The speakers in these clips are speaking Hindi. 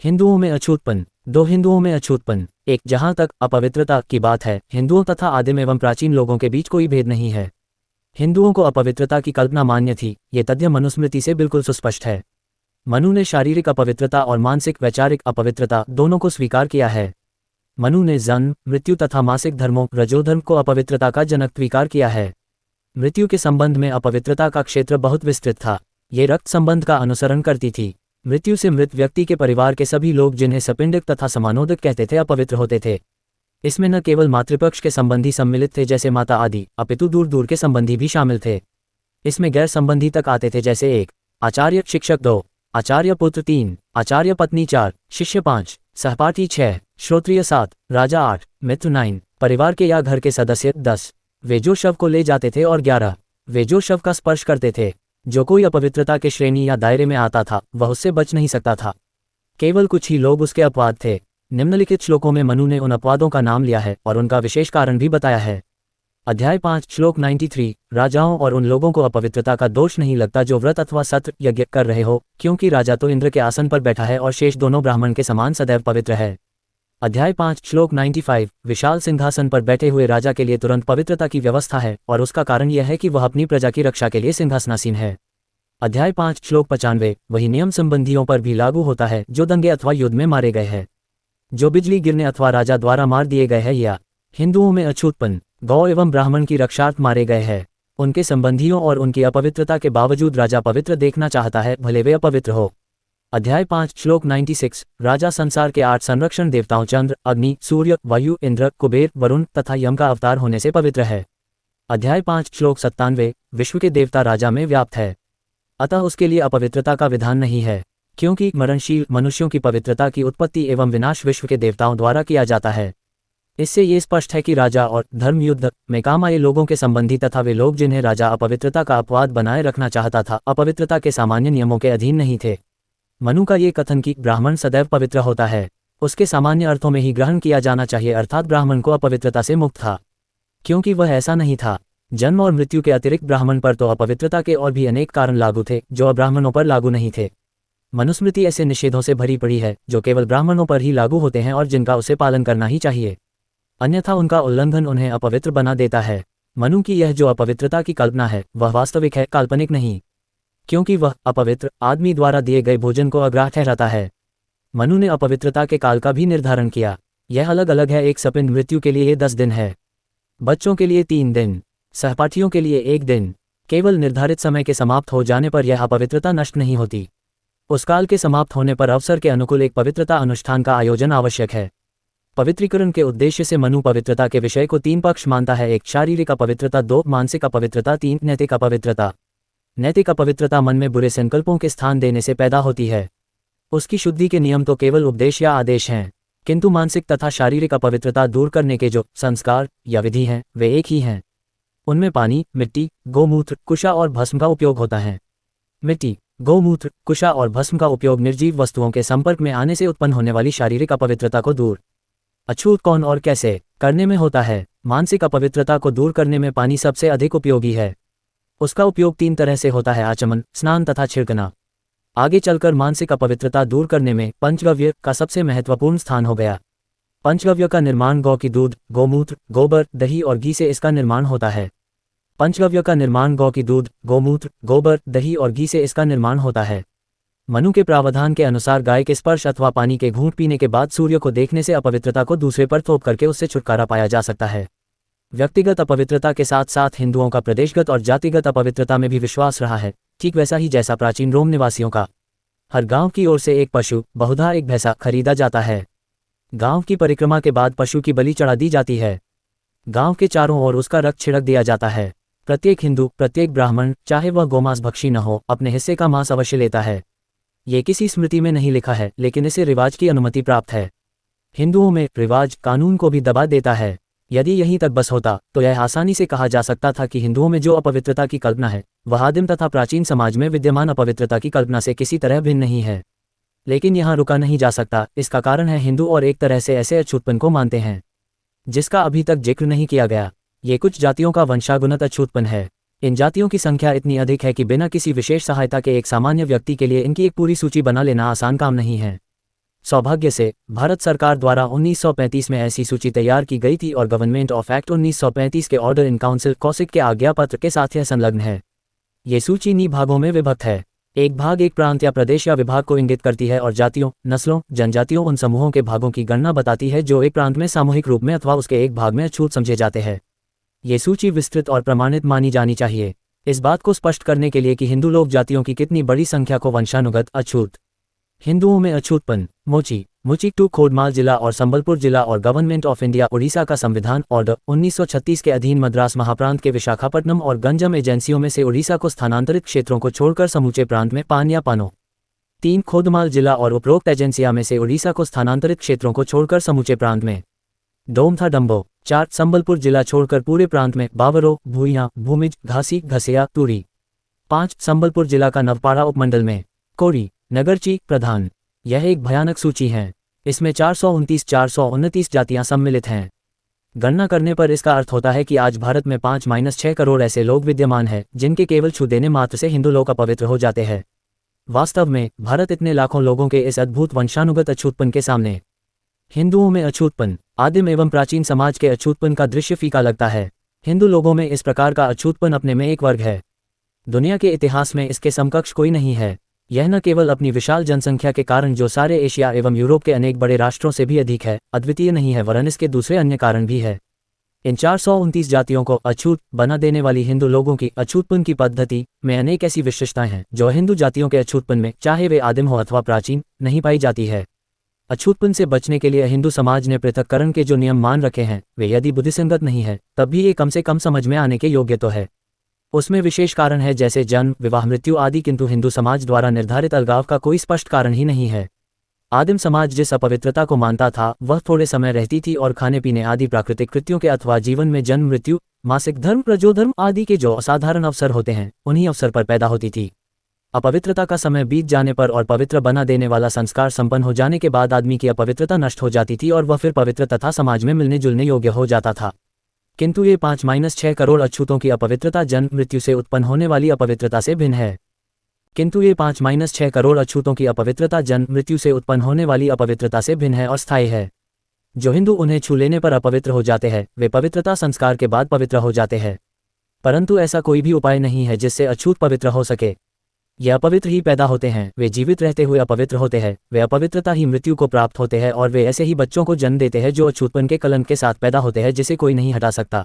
हिंदुओं में अछूतपन। दो हिंदुओं में अछूतपन। एक, जहाँ तक अपवित्रता की बात है, हिंदुओं तथा आदिम एवं प्राचीन लोगों के बीच कोई भेद नहीं है। हिंदुओं को अपवित्रता की कल्पना मान्य थी, ये तथ्य मनुस्मृति से बिल्कुल सुस्पष्ट है। मनु ने शारीरिक अपवित्रता और मानसिक वैचारिक अपवित्रता दोनों को स्वीकार किया है। मनु ने जन्म, मृत्यु तथा मासिक धर्मों रजोधर्म को अपवित्रता का जनक स्वीकार किया है। मृत्यु के संबंध में अपवित्रता का क्षेत्र बहुत विस्तृत था। ये रक्त संबंध का अनुसरण करती थी। मृत्यु से मृत व्यक्ति के परिवार के सभी लोग, जिन्हें सपिंडक तथा समानोदक कहते थे, अपवित्र होते थे। इसमें न केवल मातृपक्ष के संबंधी सम्मिलित थे जैसे माता आदि, अपितु दूर दूर के संबंधी भी शामिल थे। इसमें गैर संबंधी तक आते थे जैसे 1 आचार्य शिक्षक, 2 आचार्य पुत्र, 3 आचार्य पत्नी, 4 शिष्य, 5 सहपाठी, 6 श्रोत्रिय, 7 राजा, 8 मित्र, 9 परिवार के या घर के सदस्य, 10 वे जो शव को ले जाते थे और 11 वे जो शव का स्पर्श करते थे। जो कोई अपवित्रता के श्रेणी या दायरे में आता था वह उससे बच नहीं सकता था। केवल कुछ ही लोग उसके अपवाद थे। निम्नलिखित श्लोकों में मनु ने उन अपवादों का नाम लिया है और उनका विशेष कारण भी बताया है। अध्याय 5 श्लोक 93। राजाओं और उन लोगों को अपवित्रता का दोष नहीं लगता जो व्रत अथवा सत्र यज्ञ कर रहे हो, क्योंकि राजा तो इंद्र के आसन पर बैठा है और शेष दोनों ब्राह्मण के समान सदैव पवित्र है। अध्याय 5 श्लोक 95। विशाल सिंहासन पर बैठे हुए राजा के लिए तुरंत पवित्रता की व्यवस्था है और उसका कारण यह है कि वह अपनी प्रजा की रक्षा के लिए सिंहासनासीन है। अध्याय 5 श्लोक 95। वही नियम संबंधियों पर भी लागू होता है जो दंगे अथवा युद्ध में मारे गए हैं, जो बिजली गिरने अथवा राजा द्वारा मार दिए गए हैं, या हिंदुओं में अछूतपन। गौ एवं ब्राह्मण की रक्षार्थ मारे गए हैं। उनके संबंधियों और उनकी अपवित्रता के बावजूद राजा पवित्र देखना चाहता है, भले वे अपवित्र हो। अध्याय 5 श्लोक 96। राजा संसार के 8 संरक्षण देवताओं चंद्र, अग्नि, सूर्य, वायु, इंद्र, कुबेर, वरुण तथा यम का अवतार होने से पवित्र है। अध्याय 5 श्लोक 97। विश्व के देवता राजा में व्याप्त है, अतः उसके लिए अपवित्रता का विधान नहीं है, क्योंकि मरणशील मनुष्यों की पवित्रता की उत्पत्ति एवं विनाश विश्व के देवताओं द्वारा किया जाता है। इससे ये स्पष्ट है कि राजा और धर्म युद्ध में काम आए लोगों के संबंधी तथा वे लोग जिन्हें राजा अपवित्रता का अपवाद बनाए रखना चाहता था, अपवित्रता के सामान्य नियमों के अधीन नहीं थे। मनु का ये कथन कि ब्राह्मण सदैव पवित्र होता है, उसके सामान्य अर्थों में ही ग्रहण किया जाना चाहिए, अर्थात ब्राह्मण को अपवित्रता से मुक्त था, क्योंकि वह ऐसा नहीं था। जन्म और मृत्यु के अतिरिक्त ब्राह्मण पर तो अपवित्रता के और भी अनेक कारण लागू थे जो अब्राह्मणों पर लागू नहीं थे। मनुस्मृति ऐसे निषेधों से भरी पड़ी है जो केवल ब्राह्मणों पर ही लागू होते हैं और जिनका उसे पालन करना ही चाहिए, अन्यथा उनका उल्लंघन उन्हें अपवित्र बना देता है। मनु की यह जो अपवित्रता की कल्पना है वह वास्तविक है, काल्पनिक नहीं, क्योंकि वह अपवित्र आदमी द्वारा दिए गए भोजन को अग्राह्य ठहराता है। मनु ने अपवित्रता के काल का भी निर्धारण किया। यह अलग अलग है। एक सपिंड मृत्यु के लिए 10 दिन है, बच्चों के लिए 3 दिन, सहपाठियों के लिए 1 दिन। केवल निर्धारित समय के समाप्त हो जाने पर यह अपवित्रता नष्ट नहीं होती। उस काल के समाप्त होने पर अवसर के अनुकूल एक पवित्रता अनुष्ठान का आयोजन आवश्यक है। पवित्रीकरण के उद्देश्य से मनु पवित्रता के विषय को 3 पक्ष मानता है। 1 शारीरिक अपवित्रता, 2 मानसिक अपवित्रता, 3 नैतिक अपवित्रता। नैतिक अपवित्रता मन में बुरे संकल्पों के स्थान देने से पैदा होती है। उसकी शुद्धि के नियम तो केवल उपदेश या आदेश हैं, किंतु मानसिक तथा शारीरिक अपवित्रता दूर करने के जो संस्कार या विधि हैं वे एक ही हैं। उनमें पानी, मिट्टी, गोमूत्र, कुशा और भस्म का उपयोग होता है। मिट्टी, गोमूत्र, कुशा और भस्म का उपयोग निर्जीव वस्तुओं के संपर्क में आने से उत्पन्न होने वाली शारीरिक अपवित्रता को दूर अछूत कौन और कैसे करने में होता है। मानसिक अपवित्रता को दूर करने में पानी सबसे अधिक उपयोगी है। उसका उपयोग 3 तरह से होता है: आचमन, स्नान तथा छिड़कना। आगे चलकर मानसिक अपवित्रता दूर करने में पंचगव्य का सबसे महत्वपूर्ण स्थान हो गया। पंचगव्य का निर्माण गौ की दूध, गोमूत्र, गोबर, दही और घी से इसका निर्माण होता है। पंचगव्य का निर्माण गौ की दूध, गोमूत्र, गोबर, दही और घी से इसका निर्माण होता है। मनु के प्रावधान के अनुसार गाय के स्पर्श अथवा पानी के घूंट पीने के बाद सूर्य को देखने से अपवित्रता को दूसरे पर थोप करके उससे छुटकारा पाया जा सकता है। व्यक्तिगत अपवित्रता के साथ साथ हिंदुओं का प्रदेशगत और जातिगत अपवित्रता में भी विश्वास रहा है, ठीक वैसा ही जैसा प्राचीन रोम निवासियों का। हर गांव की ओर से एक पशु, बहुधा एक भैंसा, खरीदा जाता है। गांव की परिक्रमा के बाद पशु की बलि चढ़ा दी जाती है। गांव के चारों ओर उसका रक्त छिड़क दिया जाता है। प्रत्येक हिंदू, प्रत्येक ब्राह्मण, चाहे वह गोमांस भक्षी न हो, अपने हिस्से का मांस अवश्य लेता है। ये किसी स्मृति में नहीं लिखा है, लेकिन इसे रिवाज की अनुमति प्राप्त है। हिंदुओं में रिवाज कानून को भी दबा देता है। यदि यहीं तक बस होता तो यह आसानी से कहा जा सकता था कि हिंदुओं में जो अपवित्रता की कल्पना है वह आदिम तथा प्राचीन समाज में विद्यमान अपवित्रता की कल्पना से किसी तरह भिन्न नहीं है। लेकिन यहाँ रुका नहीं जा सकता। इसका कारण है हिंदू और एक तरह से ऐसे अछूतपन को मानते हैं जिसका अभी तक जिक्र नहीं किया गया। ये कुछ जातियों का वंशागुणत अछूतपन है। इन जातियों की संख्या इतनी अधिक है कि बिना किसी विशेष सहायता के एक सामान्य व्यक्ति के लिए इनकी एक पूरी सूची बना लेना आसान काम नहीं है। सौभाग्य से भारत सरकार द्वारा 1935 में ऐसी सूची तैयार की गई थी और गवर्नमेंट ऑफ एक्ट 1935 के ऑर्डर इन काउंसिल कौसिक के आज्ञापत्र के साथ यह संलग्न है। ये सूची 9 भागों में विभक्त है। एक भाग एक प्रांत या प्रदेश या विभाग को इंगित करती है और जातियों, नस्लों, जनजातियों उन समूहों के भागों की गणना बताती है जो एक प्रांत में सामूहिक रूप में अथवा उसके एक भाग में अछूत समझे जाते हैं। ये सूची विस्तृत और प्रमाणित मानी जानी चाहिए, इस बात को स्पष्ट करने के लिए कि हिंदू लोक जातियों की कितनी बड़ी संख्या को वंशानुगत अछूत। हिंदुओं में अछूतपन। मोची, मुचिकटू खोडमाल जिला और संबलपुर जिला और गवर्नमेंट ऑफ इंडिया उड़ीसा का संविधान ऑर्डर 1936 के अधीन मद्रास महाप्रांत के विशाखापट्टनम और गंजम एजेंसियों में से उड़ीसा को स्थानांतरित क्षेत्रों को छोड़कर समूचे प्रांत में पान या पानो। 3 खोदमाल जिला और उपरोक्त एजेंसिया में से उड़ीसा को स्थानांतरित क्षेत्रों को छोड़कर समूचे प्रांत में डोमथा डम्बो। 4 संबलपुर जिला छोड़कर पूरे प्रांत में बावरो, भूइयां, भूमिज, घासी, घसिया, तूरी। 5 संबलपुर जिला का नवपाड़ा उपमंडल में कोरी, नगरची, प्रधान। यह एक भयानक सूची है, इसमें 429 जातियां सम्मिलित हैं। गणना करने पर इसका अर्थ होता है कि आज भारत में 5-6 करोड़ ऐसे लोग विद्यमान हैं जिनके केवल छू देने मात्र से हिंदू लोग अपवित्र हो जाते हैं। वास्तव में भारत इतने लाखों लोगों के इस अद्भुत वंशानुगत अछूतपन के सामने। हिंदुओं में अछूतपन। आदिम एवं प्राचीन समाज के अछूतपन का दृश्य फीका लगता है। हिंदू लोगों में इस प्रकार का अछूतपन अपने में एक वर्ग है। दुनिया के इतिहास में इसके समकक्ष कोई नहीं है। यह न केवल अपनी विशाल जनसंख्या के कारण जो सारे एशिया एवं यूरोप के अनेक बड़े राष्ट्रों से भी अधिक है, अद्वितीय नहीं है, वरन इसके दूसरे अन्य कारण भी है। इन 429 जातियों को अछूत बना देने वाली हिंदू लोगों की अछूतपन की पद्धति में अनेक ऐसी विशेषताएं हैं जो हिंदू जातियों के अछूतपन में, चाहे वे आदिम हो अथवा प्राचीन, नहीं पाई जाती है। अछूतपन से बचने के लिए हिंदू समाज ने पृथक्करण के जो नियम मान रखे हैं वे यदि बुद्धिसंगत नहीं है तब भी ये कम से कम समझ में आने के योग्य तो है। उसमें विशेष कारण है जैसे जन्म, विवाह, मृत्यु आदि, किंतु हिंदू समाज द्वारा निर्धारित अलगाव का कोई स्पष्ट कारण ही नहीं है। आदिम समाज जिस अपवित्रता को मानता था वह थोड़े समय रहती थी और खाने पीने आदि प्राकृतिक कृत्यों के अथवा जीवन में जन्म, मृत्यु, मासिक धर्म, प्रजोधर्म आदि के जो असाधारण अवसर होते हैं उन्हीं अवसर पर पैदा होती थी। अपवित्रता का समय बीत जाने पर और पवित्र बना देने वाला संस्कार संपन्न हो जाने के बाद आदमी की अपवित्रता नष्ट हो जाती थी और वह फिर पवित्र तथा समाज में मिलने जुलने योग्य हो जाता था। किंतु ये 5-6 करोड़ अछूतों की अपवित्रता जन्म मृत्यु से उत्पन्न होने वाली अपवित्रता से भिन्न है। किंतु ये 5-6 करोड़ अछूतों की अपवित्रता जन्म मृत्यु से उत्पन्न होने वाली अपवित्रता से भिन्न है और स्थायी है। जो हिंदू उन्हें छू लेने पर अपवित्र हो जाते हैं वे पवित्रता संस्कार के बाद पवित्र हो जाते हैं, परंतु ऐसा कोई भी उपाय नहीं है जिससे अछूत पवित्र हो सके। ये अपवित्र ही पैदा होते हैं, वे जीवित रहते हुए अपवित्र होते हैं, वे अपवित्रता ही मृत्यु को प्राप्त होते हैं और वे ऐसे ही बच्चों को जन्म देते हैं जो अछूतपन के कलंक के साथ पैदा होते हैं जिसे कोई नहीं हटा सकता।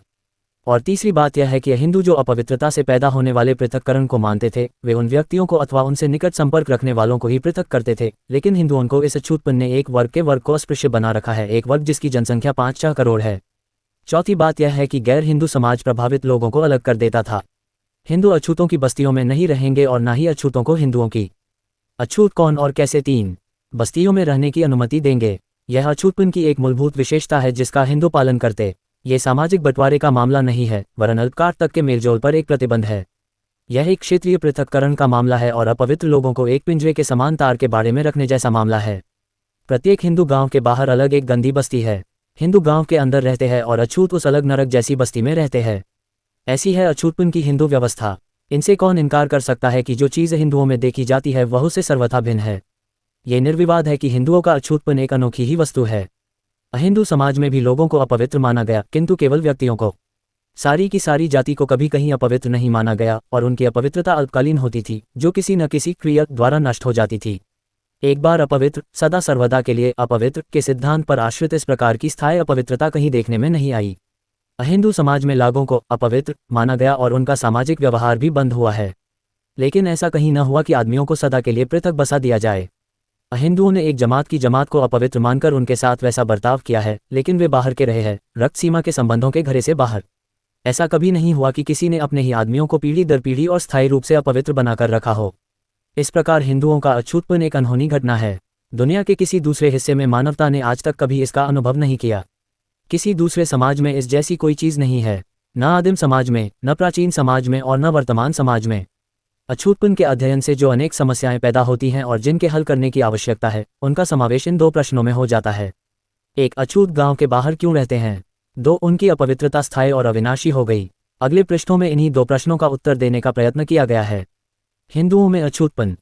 और तीसरी बात यह है कि हिंदू जो अपवित्रता से पैदा होने वाले पृथक्करण को मानते थे वे उन व्यक्तियों को अथवा उनसे निकट संपर्क रखने वालों को ही पृथक करते थे, लेकिन हिंदुओं को इस अछूतपन ने एक वर्ग के वर्ग को अस्पृश्य बना रखा है, एक वर्ग जिसकी जनसंख्या 5-6 करोड़ है। चौथी बात यह है कि गैर हिंदू समाज प्रभावित लोगों को अलग कर देता था। हिंदू अछूतों की बस्तियों में नहीं रहेंगे और न ही अछूतों को हिंदुओं की। अछूत कौन और कैसे 3 बस्तियों में रहने की अनुमति देंगे? यह अछूतपन की एक मूलभूत विशेषता है जिसका हिंदू पालन करते। ये सामाजिक बंटवारे का मामला नहीं है वरन अल्पकाल तक के मेलजोल पर एक प्रतिबंध है। यह एक क्षेत्रीय पृथक्करण का मामला है और अपवित्र लोगों को एक पिंजरे के समान तार के बाड़े में रखने जैसा मामला है। प्रत्येक हिंदू गांव के बाहर अलग एक गंदी बस्ती है। हिंदू गांव के अंदर रहते हैं और अछूत उस अलग नरक जैसी बस्ती में रहते हैं। ऐसी है अछूतपन की हिंदू व्यवस्था। इनसे कौन इनकार कर सकता है कि जो चीज़ हिंदुओं में देखी जाती है वह उससे सर्वथा भिन्न है। ये निर्विवाद है कि हिंदुओं का अछूतपन एक अनोखी ही वस्तु है। अहिंदू समाज में भी लोगों को अपवित्र माना गया, किंतु केवल व्यक्तियों को। सारी की सारी जाति को कभी कहीं अपवित्र नहीं माना गया और उनकी अपवित्रता अल्पकालीन होती थी जो किसी न किसी क्रिया द्वारा नष्ट हो जाती थी। एक बार अपवित्र सदा सर्वदा के लिए अपवित्र के सिद्धांत पर आश्रित इस प्रकार की स्थायी अपवित्रता कहीं देखने में नहीं आई। अहिंदू समाज में लोगों को अपवित्र माना गया और उनका सामाजिक व्यवहार भी बंद हुआ है, लेकिन ऐसा कहीं न हुआ कि आदमियों को सदा के लिए पृथक बसा दिया जाए। अहिंदुओं ने एक जमात की जमात को अपवित्र मानकर उनके साथ वैसा बर्ताव किया है, लेकिन वे बाहर के रहे हैं, रक्त सीमा के संबंधों के घरे से बाहर। ऐसा कभी नहीं हुआ कि किसी ने अपने ही आदमियों को पीढ़ी दर पीढ़ी और स्थायी रूप से अपवित्र बनाकर रखा हो। इस प्रकार हिंदुओं का अछूतपन एक अनहोनी घटना है। दुनिया के किसी दूसरे हिस्से में मानवता ने आज तक कभी इसका अनुभव नहीं किया। किसी दूसरे समाज में इस जैसी कोई चीज़ नहीं है, न आदिम समाज में, न प्राचीन समाज में और न वर्तमान समाज में। अछूतपन के अध्ययन से जो अनेक समस्याएं पैदा होती हैं और जिनके हल करने की आवश्यकता है उनका समावेश इन 2 प्रश्नों में हो जाता है। 1. अछूत गांव के बाहर क्यों रहते हैं? 2. उनकी अपवित्रता स्थायी और अविनाशी हो गई। अगले पृष्ठों में इन्हीं 2 प्रश्नों का उत्तर देने का प्रयत्न किया गया है। हिंदुओं में अछूतपन।